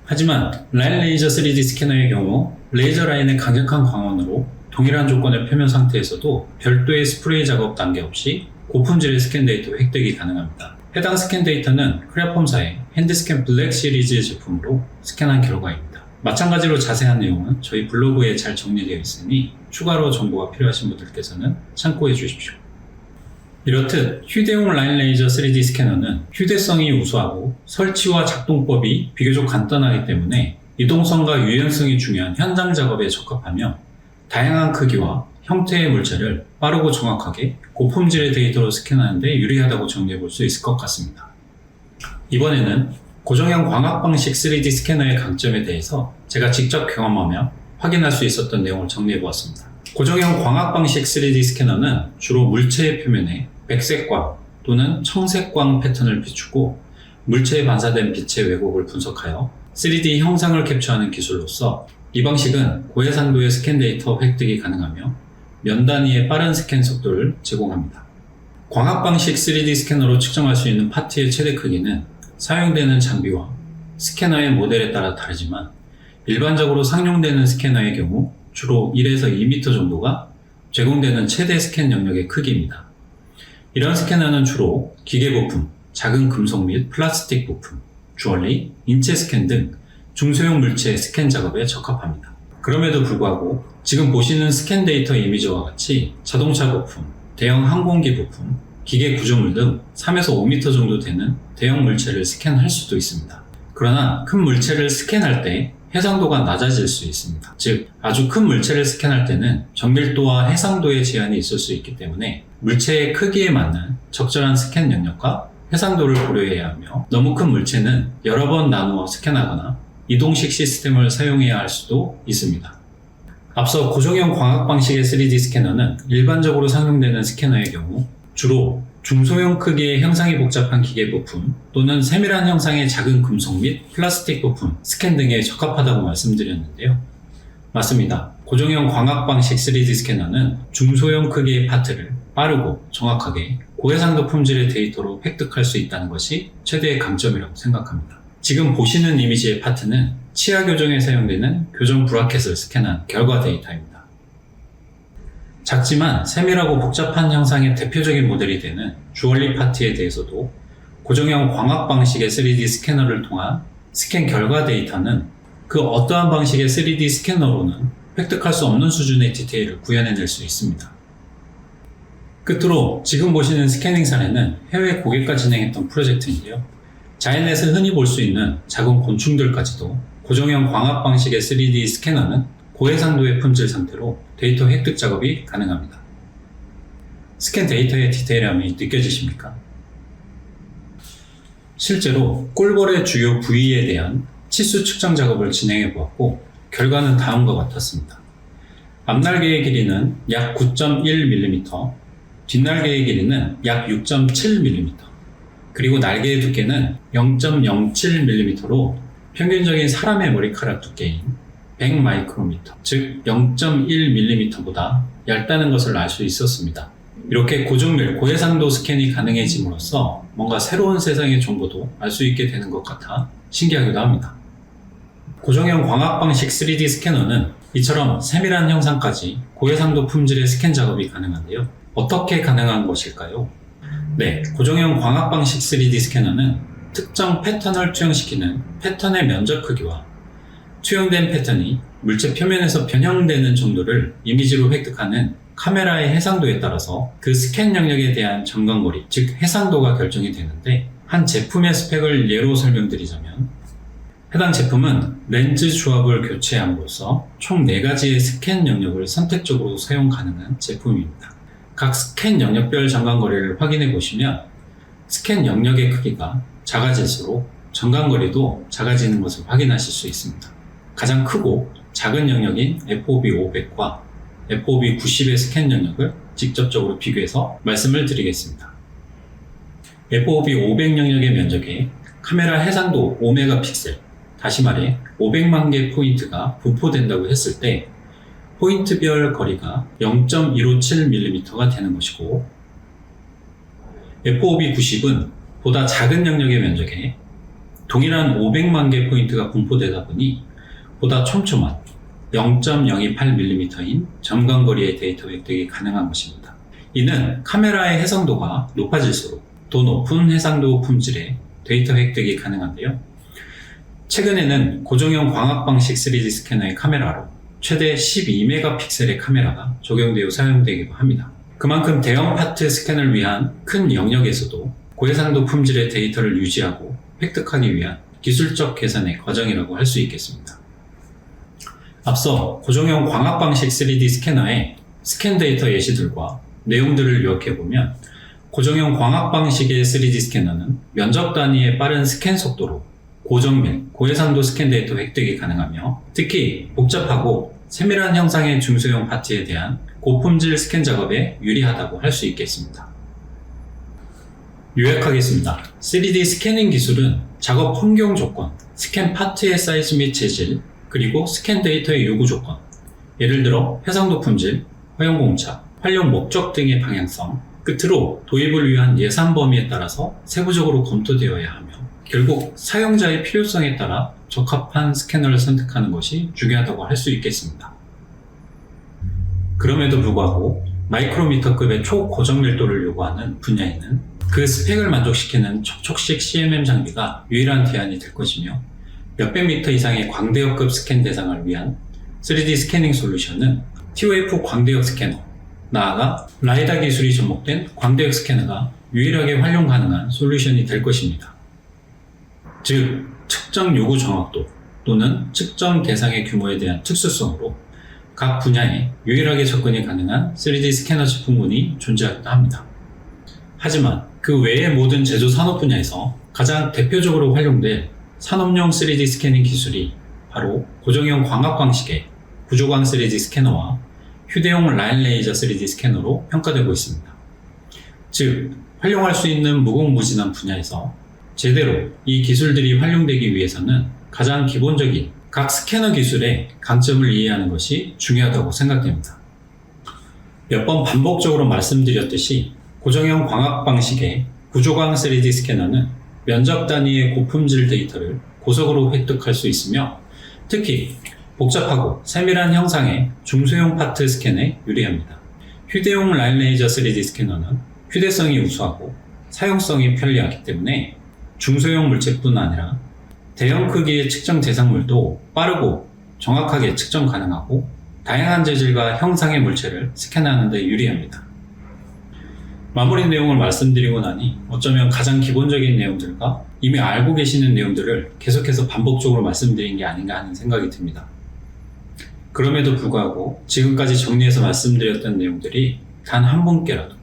하지만 라인 레이저 3D 스캐너의 경우 레이저 라인의 강력한 광원으로 동일한 조건의 표면 상태에서도 별도의 스프레이 작업 단계 없이 고품질의 스캔 데이터 획득이 가능합니다. 해당 스캔 데이터는 크레아폼사의 핸드스캔 블랙 시리즈 제품으로 스캔한 결과입니다. 마찬가지로 자세한 내용은 저희 블로그에 잘 정리되어 있으니 추가로 정보가 필요하신 분들께서는 참고해 주십시오. 이렇듯 휴대용 라인 레이저 3D 스캐너는 휴대성이 우수하고 설치와 작동법이 비교적 간단하기 때문에 이동성과 유연성이 중요한 현장 작업에 적합하며 다양한 크기와 형태의 물체를 빠르고 정확하게 고품질의 데이터로 스캔하는 데 유리하다고 정리해 볼 수 있을 것 같습니다. 이번에는 고정형 광학 방식 3D 스캐너의 강점에 대해서 제가 직접 경험하며 확인할 수 있었던 내용을 정리해 보았습니다. 고정형 광학 방식 3D 스캐너는 주로 물체의 표면에 백색광 또는 청색광 패턴을 비추고 물체에 반사된 빛의 왜곡을 분석하여 3D 형상을 캡처하는 기술로서 이 방식은 고해상도의 스캔 데이터 획득이 가능하며 면 단위의 빠른 스캔 속도를 제공합니다. 광학 방식 3D 스캐너로 측정할 수 있는 파트의 최대 크기는 사용되는 장비와 스캐너의 모델에 따라 다르지만 일반적으로 상용되는 스캐너의 경우 주로 1에서 2m 정도가 제공되는 최대 스캔 영역의 크기입니다. 이런 스캐너는 주로 기계 부품, 작은 금속 및 플라스틱 부품, 주얼리, 인체 스캔 등 중소형 물체 스캔 작업에 적합합니다. 그럼에도 불구하고 지금 보시는 스캔 데이터 이미지와 같이 자동차 부품, 대형 항공기 부품, 기계 구조물 등 3에서 5m 정도 되는 대형 물체를 스캔할 수도 있습니다. 그러나 큰 물체를 스캔할 때 해상도가 낮아질 수 있습니다. 즉, 아주 큰 물체를 스캔할 때는 정밀도와 해상도의 제한이 있을 수 있기 때문에 물체의 크기에 맞는 적절한 스캔 영역과 해상도를 고려해야 하며 너무 큰 물체는 여러 번 나누어 스캔하거나 이동식 시스템을 사용해야 할 수도 있습니다. 앞서 고정형 광학 방식의 3D 스캐너는 일반적으로 사용되는 스캐너의 경우 주로 중소형 크기의 형상이 복잡한 기계 부품 또는 세밀한 형상의 작은 금속 및 플라스틱 부품, 스캔 등에 적합하다고 말씀드렸는데요. 맞습니다. 고정형 광학 방식 3D 스캐너는 중소형 크기의 파트를 빠르고 정확하게 고해상도 품질의 데이터로 획득할 수 있다는 것이 최대의 강점이라고 생각합니다. 지금 보시는 이미지의 파트는 치아 교정에 사용되는 교정 브라켓을 스캔한 결과 데이터입니다. 작지만 세밀하고 복잡한 형상의 대표적인 모델이 되는 주얼리 파트에 대해서도 고정형 광학 방식의 3D 스캐너를 통한 스캔 결과 데이터는 그 어떠한 방식의 3D 스캐너로는 획득할 수 없는 수준의 디테일을 구현해낼 수 있습니다. 끝으로 지금 보시는 스캐닝 사례는 해외 고객과 진행했던 프로젝트인데요. 자연에서 흔히 볼 수 있는 작은 곤충들까지도 고정형 광학 방식의 3D 스캐너는 고해상도의 품질 상태로 데이터 획득 작업이 가능합니다. 스캔 데이터의 디테일함이 느껴지십니까? 실제로 꿀벌의 주요 부위에 대한 치수 측정 작업을 진행해 보았고 결과는 다음과 같았습니다. 앞날개의 길이는 약 9.1mm, 뒷날개의 길이는 약 6.7mm, 그리고 날개의 두께는 0.07mm로 평균적인 사람의 머리카락 두께인 100마이크로미터, 즉 0.1mm보다 얇다는 것을 알 수 있었습니다. 이렇게 고정밀, 고해상도 스캔이 가능해짐으로써 뭔가 새로운 세상의 정보도 알 수 있게 되는 것 같아 신기하기도 합니다. 고정형 광학 방식 3D 스캐너는 이처럼 세밀한 형상까지 고해상도 품질의 스캔 작업이 가능한데요. 어떻게 가능한 것일까요? 네, 고정형 광학 방식 3D 스캐너는 특정 패턴을 투영시키는 패턴의 면적 크기와 투영된 패턴이 물체 표면에서 변형되는 정도를 이미지로 획득하는 카메라의 해상도에 따라서 그 스캔 영역에 대한 점광거리, 즉 해상도가 결정이 되는데, 한 제품의 스펙을 예로 설명드리자면 해당 제품은 렌즈 조합을 교체함으로써 총 4가지의 스캔 영역을 선택적으로 사용 가능한 제품입니다. 각 스캔 영역별 점광거리를 확인해 보시면 스캔 영역의 크기가 작아질수록 점광거리도 작아지는 것을 확인하실 수 있습니다. 가장 크고 작은 영역인 FOB 500과 FOB 90의 스캔 영역을 직접적으로 비교해서 말씀을 드리겠습니다. FOB 500 영역의 면적에 카메라 해상도 5메가픽셀, 다시 말해 500만 개 포인트가 분포된다고 했을 때 포인트별 거리가 0.157mm가 되는 것이고, FOB 90은 보다 작은 영역의 면적에 동일한 500만 개 포인트가 분포되다 보니 보다 촘촘한 0.028mm인 점광거리의 데이터 획득이 가능한 것입니다. 이는 카메라의 해상도가 높아질수록 더 높은 해상도 품질의 데이터 획득이 가능한데요. 최근에는 고정형 광학 방식 3D 스캐너의 카메라로 최대 12메가픽셀의 카메라가 적용되어 사용되기도 합니다. 그만큼 대형 파트 스캔을 위한 큰 영역에서도 고해상도 품질의 데이터를 유지하고 획득하기 위한 기술적 계산의 과정이라고 할 수 있겠습니다. 앞서 고정형 광학 방식 3D 스캐너의 스캔 데이터 예시들과 내용들을 요약해보면, 고정형 광학 방식의 3D 스캐너는 면적 단위의 빠른 스캔 속도로 고정밀, 고해상도 스캔 데이터 획득이 가능하며, 특히 복잡하고 세밀한 형상의 중소형 파트에 대한 고품질 스캔 작업에 유리하다고 할 수 있겠습니다. 요약하겠습니다. 3D 스캐닝 기술은 작업 환경 조건, 스캔 파트의 사이즈 및 재질, 그리고 스캔 데이터의 요구 조건, 예를 들어 해상도 품질, 허용 공차, 활용 목적 등의 방향성, 끝으로 도입을 위한 예산 범위에 따라서 세부적으로 검토되어야 하며, 결국 사용자의 필요성에 따라 적합한 스캐너를 선택하는 것이 중요하다고 할 수 있겠습니다. 그럼에도 불구하고 마이크로미터급의 초고정밀도를 요구하는 분야에는 그 스펙을 만족시키는 촉촉식 CMM 장비가 유일한 대안이 될 것이며, 몇백 미터 이상의 광대역급 스캔 대상을 위한 3D 스캐닝 솔루션은 TOF 광대역 스캐너, 나아가 라이다 기술이 접목된 광대역 스캐너가 유일하게 활용 가능한 솔루션이 될 것입니다. 즉, 측정 요구 정확도 또는 측정 대상의 규모에 대한 특수성으로 각 분야에 유일하게 접근이 가능한 3D 스캐너 제품군이 존재하기도 합니다. 하지만 그 외의 모든 제조 산업 분야에서 가장 대표적으로 활용될 산업용 3D 스캐닝 기술이 바로 고정형 광학 방식의 구조광 3D 스캐너와 휴대용 라인 레이저 3D 스캐너로 평가되고 있습니다. 즉, 활용할 수 있는 무궁무진한 분야에서 제대로 이 기술들이 활용되기 위해서는 가장 기본적인 각 스캐너 기술의 강점을 이해하는 것이 중요하다고 생각됩니다. 몇 번 반복적으로 말씀드렸듯이 고정형 광학 방식의 구조광 3D 스캐너는 면적 단위의 고품질 데이터를 고속으로 획득할 수 있으며 특히 복잡하고 세밀한 형상의 중소형 파트 스캔에 유리합니다. 휴대용 라인 레이저 3D 스캐너는 휴대성이 우수하고 사용성이 편리하기 때문에 중소형 물체뿐 아니라 대형 크기의 측정 대상물도 빠르고 정확하게 측정 가능하고 다양한 재질과 형상의 물체를 스캔하는 데 유리합니다. 마무리 내용을 말씀드리고 나니 어쩌면 가장 기본적인 내용들과 이미 알고 계시는 내용들을 계속해서 반복적으로 말씀드린 게 아닌가 하는 생각이 듭니다. 그럼에도 불구하고 지금까지 정리해서 말씀드렸던 내용들이 단 한 분께라도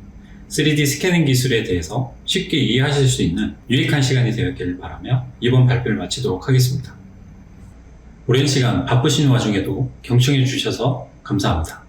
3D 스캐닝 기술에 대해서 쉽게 이해하실 수 있는 유익한 시간이 되었기를 바라며 이번 발표를 마치도록 하겠습니다. 오랜 시간 바쁘신 와중에도 경청해 주셔서 감사합니다.